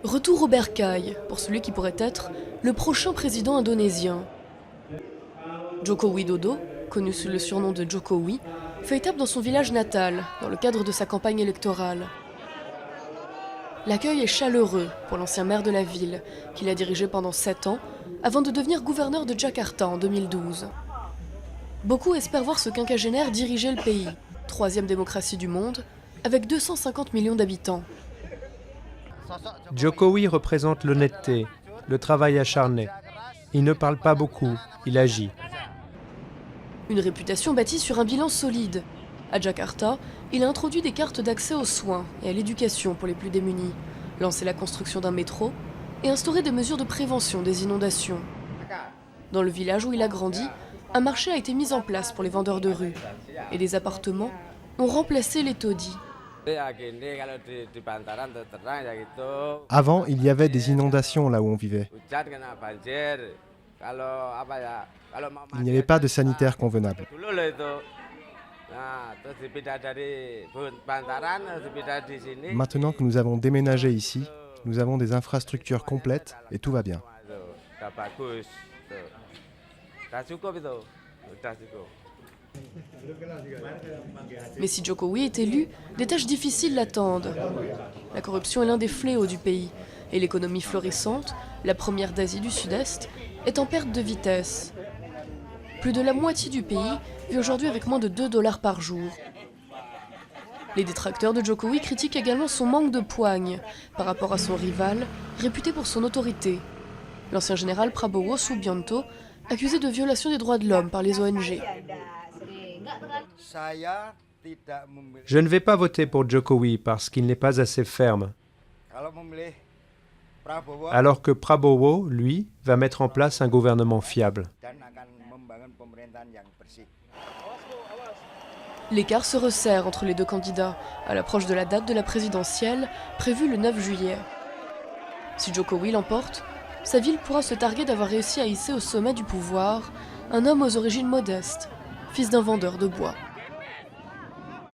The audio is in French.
Retour au bercail pour celui qui pourrait être le prochain président indonésien. Joko Widodo, connu sous le surnom de Jokowi, fait étape dans son village natal dans le cadre de sa campagne électorale. L'accueil est chaleureux pour l'ancien maire de la ville, qu'il a dirigé pendant 7 ans, avant de devenir gouverneur de Jakarta en 2012. Beaucoup espèrent voir ce quinquagénaire diriger le pays, 3e démocratie du monde, avec 250 millions d'habitants. Jokowi représente l'honnêteté, le travail acharné. Il ne parle pas beaucoup, il agit. Une réputation bâtie sur un bilan solide. À Jakarta, il a introduit des cartes d'accès aux soins et à l'éducation pour les plus démunis, lancé la construction d'un métro et instauré des mesures de prévention des inondations. Dans le village où il a grandi, un marché a été mis en place pour les vendeurs de rue et des appartements ont remplacé les taudis. Avant, il y avait des inondations là où on vivait. Il n'y avait pas de sanitaire convenable. Maintenant que nous avons déménagé ici, nous avons des infrastructures complètes et tout va bien. Mais si Jokowi est élu, des tâches difficiles l'attendent. La corruption est l'un des fléaux du pays et l'économie florissante, la première d'Asie du Sud-Est, est en perte de vitesse. Plus de la moitié du pays vit aujourd'hui avec moins de $2 par jour. Les détracteurs de Jokowi critiquent également son manque de poigne par rapport à son rival, réputé pour son autorité. L'ancien général Prabowo Subianto, accusé de violation des droits de l'homme par les ONG. Je ne vais pas voter pour Jokowi parce qu'il n'est pas assez ferme. Alors que Prabowo, lui, va mettre en place un gouvernement fiable. L'écart se resserre entre les deux candidats à l'approche de la date de la présidentielle prévue le 9 juillet. Si Jokowi l'emporte, sa ville pourra se targuer d'avoir réussi à hisser au sommet du pouvoir un homme aux origines modestes, fils d'un vendeur de bois.